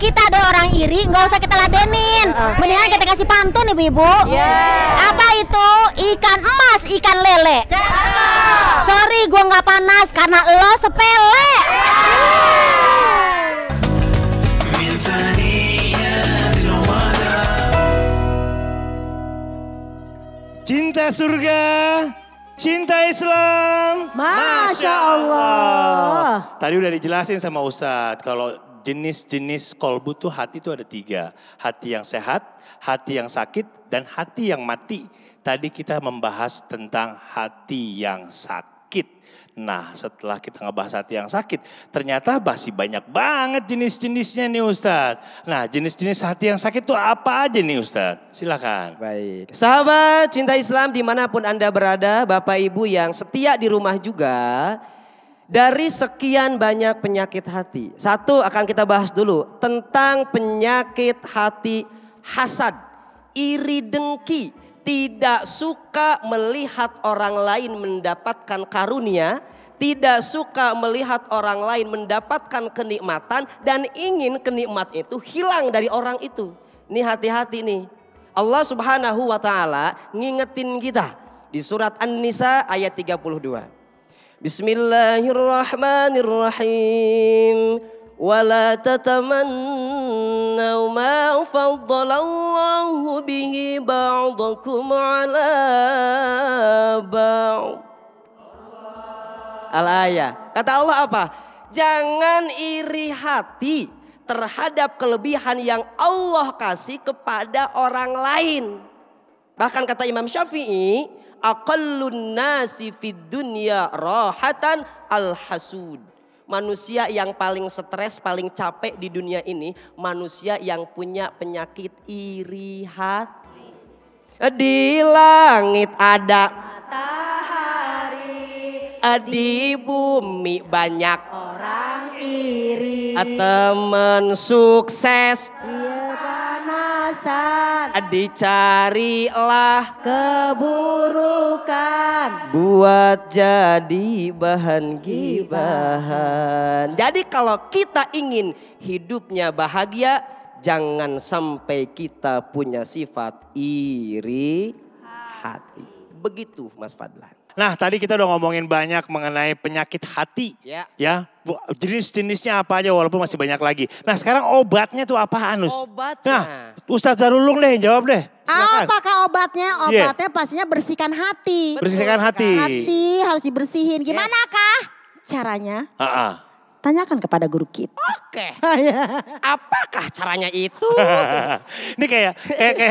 kita ada orang iri, nggak usah kita ladenin. Mendingan kita kasih pantun ibu-ibu. Apa itu? Ikan emas, ikan lele. Sorry gue nggak panas karena lo sepele. Cinta surga, cinta Islam. Masya Allah. Tadi udah dijelasin sama Ustadz kalau jenis-jenis kolbu tuh hati tuh ada 3. Hati yang sehat, hati yang sakit, dan hati yang mati. Tadi kita membahas tentang hati yang sakit. Nah setelah kita ngebahas hati yang sakit, ternyata masih banyak banget jenis-jenisnya nih Ustadz. Nah jenis-jenis hati yang sakit tuh apa aja nih Ustadz? Silakan. Baik. Sahabat cinta Islam dimanapun Anda berada, Bapak Ibu yang setia di rumah juga. Dari sekian banyak penyakit hati. Satu akan kita bahas dulu tentang penyakit hati hasad, iri dengki, tidak suka melihat orang lain mendapatkan karunia, tidak suka melihat orang lain mendapatkan kenikmatan dan ingin kenikmatan itu hilang dari orang itu. Ini hati-hati nih. Allah Subhanahu wa taala ngingetin kita di surat An-Nisa ayat 32. Bismillahirrahmanirrahim. Wala tatamannaw ma faddalallahu bihi ba'dakum ala ba'd. Al-ayah. Kata Allah apa? Jangan iri hati terhadap kelebihan yang Allah kasih kepada orang lain. Bahkan kata Imam Syafi'i, aqallun nasi fid dunya rahatan al-hasud. Manusia yang paling stres, paling capek di dunia ini, manusia yang punya penyakit iri hati. Di langit ada matahari, di bumi banyak Orang iri. teman sukses, Dia panasan. dicarilah Keburukan. buat jadi bahan gibahan. Jadi kalau kita ingin hidupnya bahagia, jangan sampai kita punya sifat iri hati. Begitu Mas Fadlan. Nah tadi kita udah ngomongin banyak mengenai penyakit hati. Ya, jenis-jenisnya apa aja walaupun masih banyak lagi. Nah sekarang obatnya tuh apaan Us? Obatnya. Nah Ustadz Zarulung deh jawab deh. Silakan. Apakah obatnya? Obatnya pastinya bersihkan hati. Bersihkan hati. Hati harus dibersihin. Gimana kah caranya? Tanyakan kepada guru kita. Oke. Apakah caranya itu? Ini kayak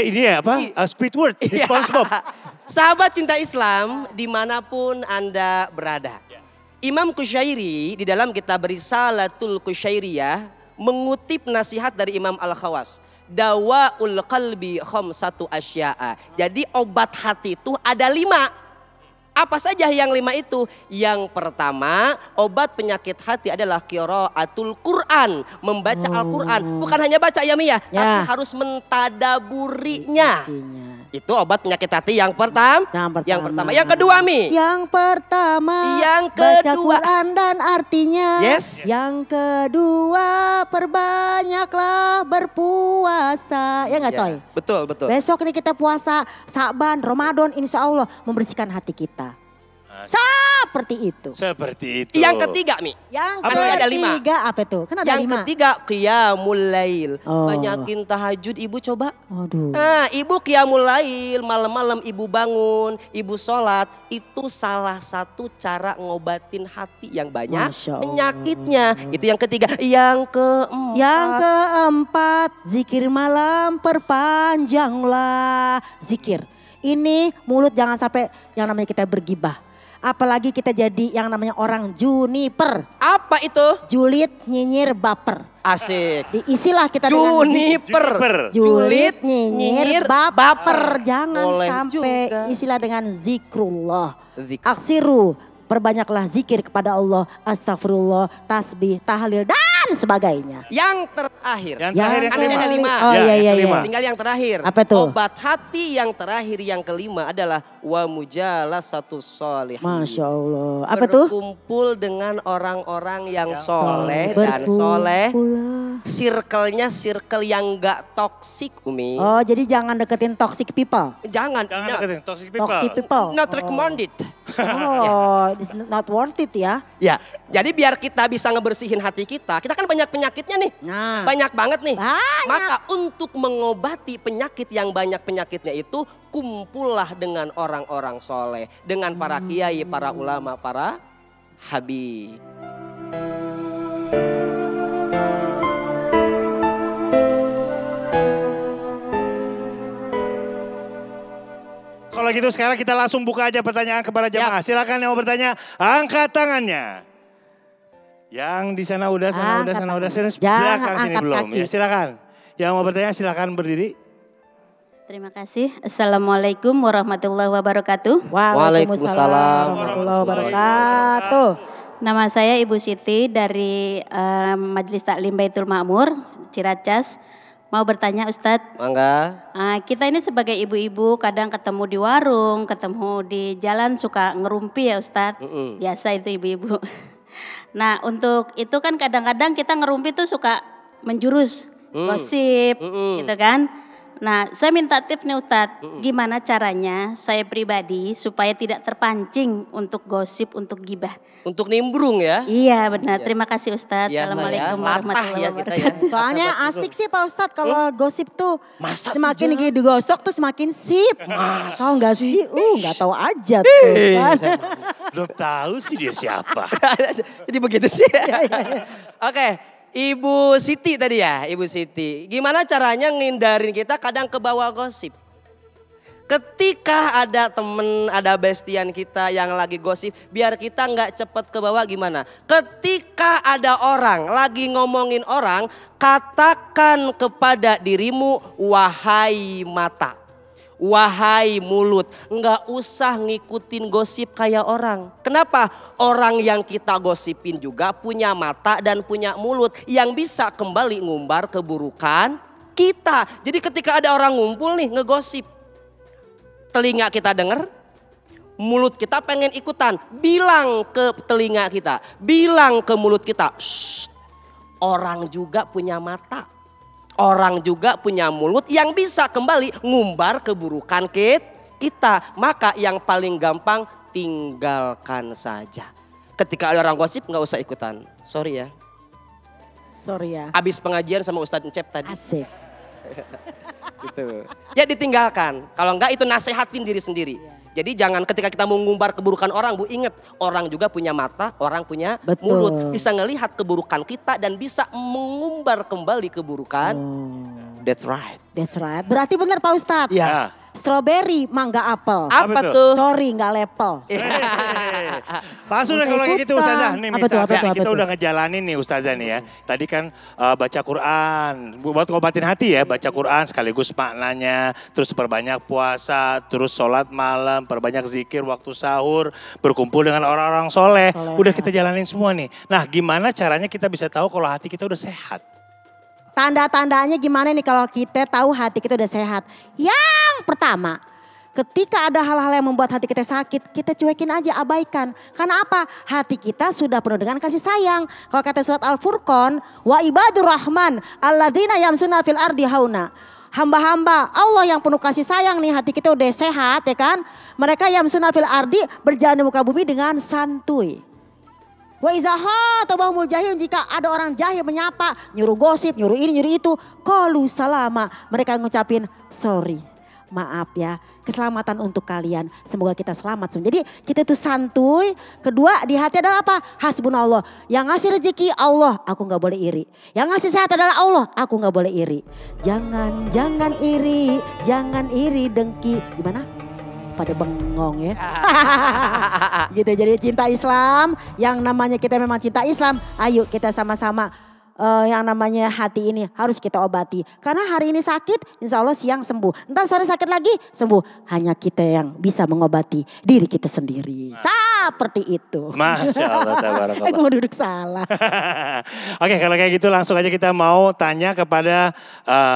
ini ya apa? Squidward di SpongeBob. Sahabat cinta Islam dimanapun Anda berada. Imam Qushairi di dalam kitab Risalatul Qushairiyah mengutip nasihat dari Imam Al-Khawas. Dawaul qalbi khamsatu asya'a. Jadi obat hati itu ada 5. Apa saja yang 5 itu? Yang pertama, obat penyakit hati adalah qiraatul Quran, membaca Al-Quran. Bukan hanya baca ya Mia, tapi harus mentadaburinya. Itu obat penyakit hati yang pertama. Yang kedua Mi. Yang pertama. Yang Baca kedua. Quran dan artinya. Yes. Yang kedua, perbanyaklah berpuasa. Ya nggak Coy? Betul, betul. Besok nih kita puasa Sa'ban, Ramadan, insya Allah membersihkan hati kita. Seperti itu. Seperti itu. Yang ketiga Mi. Yang ada 5. ketiga apa tuh? Kan ada 5. Yang ketiga qiyamul lail. Banyakin tahajud ibu coba. Aduh. Nah ibu qiyamul lail, malam-malam ibu bangun, ibu sholat. Itu salah satu cara ngobatin hati yang banyak penyakitnya. Itu yang ketiga. Yang keempat, zikir malam perpanjanglah. Zikir. Ini mulut jangan sampai yang namanya kita bergibah. Apalagi kita jadi yang namanya orang juniper. Apa itu? Julid, nyinyir, baper. Asik. Diisilah kita Juniper. Julid, nyinyir, baper. Jangan Boleh sampai juga. isilah dengan zikrullah. Aksiru, perbanyaklah zikir kepada Allah. Astagfirullah, tasbih, tahlil, dan dan sebagainya. Yang terakhir. Yang terakhir yang Kan ini ada 5. Oh Ya, iya yang iya. kelima. Tinggal yang terakhir. Apa tuh? Obat hati yang terakhir yang kelima adalah wa mujalasatu sholihin. Masya Allah. Apa tuh? Berkumpul dengan orang-orang yang soleh dan soleh. Circle-nya circle yang gak toksik, Umi. Oh jadi jangan deketin toxic people. Jangan. Jangan deketin toxic people. Toxic people. Not recommended. Oh, it's not worth it ya. Ya, jadi biar kita bisa ngebersihin hati kita kan banyak penyakitnya nih. Nah. Banyak banget nih. Banyak. Maka untuk mengobati penyakit yang banyak penyakitnya itu, kumpullah dengan orang-orang soleh. Dengan para kiai, para ulama, para habib. Kalau gitu sekarang kita langsung buka aja pertanyaan kepada jamaah. Silakan yang mau bertanya, angkat tangannya. Yang di sana udah, sana udah. Belakang sini belum. Ya, silakan. Yang mau bertanya silakan berdiri. Terima kasih. Assalamualaikum warahmatullahi wabarakatuh. Waalaikumsalam warahmatullahi wabarakatuh. Nama saya Ibu Siti dari Majelis Taklim Baitul Makmur, Ciracas. Mau bertanya Ustadz. Mangga. Kita ini sebagai ibu-ibu kadang ketemu di warung, ketemu di jalan suka ngerumpi ya Ustadz. Biasa itu ibu-ibu. Nah untuk itu kan kadang-kadang kita ngerumpi tuh suka menjurus, gosip gitu kan. Nah saya minta tips nih Ustadz, gimana caranya saya pribadi supaya tidak terpancing untuk gosip, untuk gibah. Untuk nimbrung ya. Iya benar, terima kasih Ustadz. Biasa Assalamualaikum ya, warahmatullahi latah ya kita ya. wabarakatuh. Soalnya asik sih Pak Ustadz kalau gosip tuh. Masa semakin sih, digosok tuh semakin sip. Tahu nggak sih? Nggak tahu aja tuh kan. Belum tahu sih dia siapa. Jadi begitu sih. Oke. Ibu Siti tadi ya, Ibu Siti. Gimana caranya ngindarin kita kadang ke bawah gosip? Ketika ada temen, ada bestian kita yang lagi gosip, biar kita nggak cepet ke bawah gimana? Ketika ada orang lagi ngomongin orang, katakan kepada dirimu, wahai mata. Wahai mulut, nggak usah ngikutin gosip kayak orang. Kenapa? Orang yang kita gosipin juga punya mata dan punya mulut yang bisa kembali ngumbar keburukan kita. Jadi ketika ada orang ngumpul nih ngegosip, telinga kita denger, mulut kita pengen ikutan. Bilang ke telinga kita, bilang ke mulut kita, shh, orang juga punya mata. Orang juga punya mulut yang bisa kembali ngumbar keburukan kita. Maka yang paling gampang tinggalkan saja. Ketika ada orang gosip nggak usah ikutan. Sorry ya. Sorry ya. Abis pengajian sama Ustadz Encep tadi. Asik. Gitu. Ya ditinggalkan. Kalau enggak itu nasehatin diri sendiri. Jadi jangan ketika kita mau ngumbar keburukan orang, Bu, ingat orang juga punya mata, orang punya mulut. Bisa ngelihat keburukan kita dan bisa mengumbar kembali keburukan. That's right. That's right. Berarti benar Pak Ustadz. Ya. Strawberry, mangga apel. Apa tuh? tuh? Sorry nggak lepel. Langsung deh kalau kayak gitu Ustazah. Nih Apa tuh, misalnya apa tuh, apa kita tuh? udah ngejalanin nih Ustazah nih ya. Tadi kan baca Quran. Buat ngobatin hati ya. Baca Quran sekaligus maknanya. Terus perbanyak puasa. Terus sholat malam. Perbanyak zikir waktu sahur. Berkumpul dengan orang-orang soleh. Udah kita jalanin semua nih. Nah gimana caranya kita bisa tahu kalau hati kita udah sehat? Tanda-tandanya gimana nih kalau kita tahu hati kita udah sehat? Yang pertama, ketika ada hal-hal yang membuat hati kita sakit, kita cuekin aja, abaikan. Karena apa? Hati kita sudah penuh dengan kasih sayang. Kalau kata surat Al-Furqan, wa ibadur rahman alladzina yamsuna fil ardi hauna. Hamba-hamba Allah yang penuh kasih sayang nih, hati kita udah sehat ya kan. Mereka yamsuna fil ardi, berjalan di muka bumi dengan santuy. Wa izaha tabahumul jahilun, jika ada orang jahil menyapa, nyuruh gosip, nyuruh ini, nyuruh itu, qalu salama. Mereka ngucapin sorry, maaf ya, keselamatan untuk kalian. Semoga kita selamat semua. Jadi kita itu santuy. Kedua di hati adalah apa? Hasbunallah. Yang ngasih rezeki Allah, aku gak boleh iri. Yang ngasih sehat adalah Allah, aku gak boleh iri. Jangan iri dengki. Gimana? Pada bengong ya. Gitu, jadi cinta Islam, yang namanya kita memang cinta Islam, ayo kita sama-sama yang namanya hati ini harus kita obati. Karena hari ini sakit, insya Allah siang sembuh. Ntar sore sakit lagi, sembuh. Hanya kita yang bisa mengobati diri kita sendiri. seperti itu. Masya Allah, tabarakallah. Aku mau duduk salah. Oke, kalau kayak gitu langsung aja kita mau tanya kepada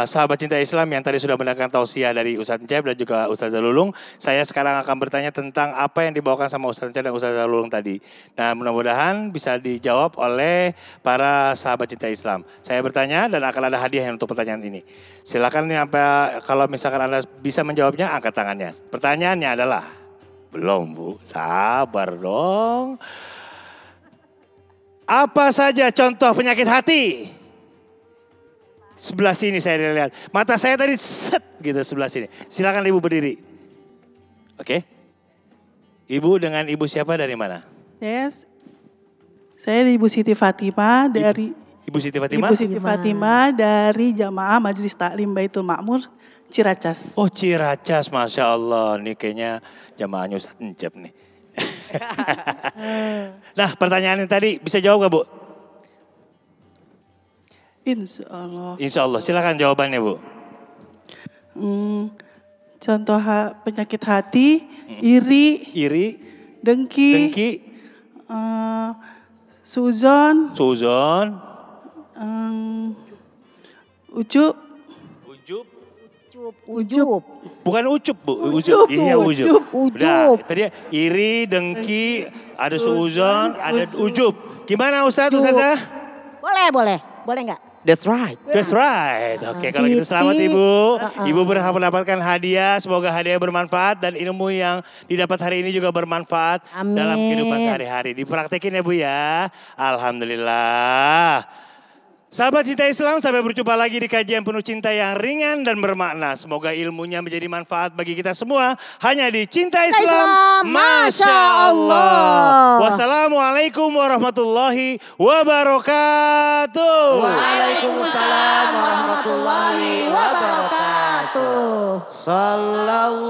sahabat cinta Islam yang tadi sudah mendengarkan tausiah dari Ustadz Encep dan juga Ustadz Lulung. Saya sekarang akan bertanya tentang apa yang dibawakan sama Ustadz Encep dan Ustadz Lulung tadi. Nah, mudah-mudahan bisa dijawab oleh para sahabat cinta Islam. Saya bertanya dan akan ada hadiah untuk pertanyaan ini. Silakan nih, kalau misalkan Anda bisa menjawabnya, angkat tangannya. Pertanyaannya adalah, belum Bu, sabar dong. Apa saja contoh penyakit hati? Sebelah sini saya lihat. Mata saya tadi set gitu sebelah sini. Silakan Ibu berdiri. Oke. Ibu dengan Ibu siapa dari mana? Saya Ibu Siti Fatimah dari Ibu Siti Fatimah? Ibu Siti Fatimah dari Jamaah Majelis Taklim Baitul Makmur Ciracas. Oh Ciracas, Masya Allah. Ini kayaknya jamaahnya Ustadz Encep nih. Nah pertanyaan yang tadi bisa jawab gak Bu? Insya Allah. Insya Allah, silakan jawabannya Bu. Contoh penyakit hati, iri, dengki, suzon, ujub. Bukan ucup Bu, Ujub. Iya ujub. Ujub. Udah, tadi iri, dengki, ada suuzon, ada ujub. Gimana Ustazah? Boleh nggak? That's right. That's right. Oke, kalau gitu selamat Ibu. Ibu berhak mendapatkan hadiah. Semoga hadiah bermanfaat dan ilmu yang didapat hari ini juga bermanfaat dalam kehidupan sehari-hari. Dipraktekin ya Bu ya. Alhamdulillah. Sahabat cinta Islam, sampai berjumpa lagi di kajian penuh cinta yang ringan dan bermakna. Semoga ilmunya menjadi manfaat bagi kita semua. Hanya di Cinta Islam, Masya Allah. Wassalamualaikum warahmatullahi wabarakatuh. Waalaikumsalam warahmatullahi wabarakatuh. Sallallahu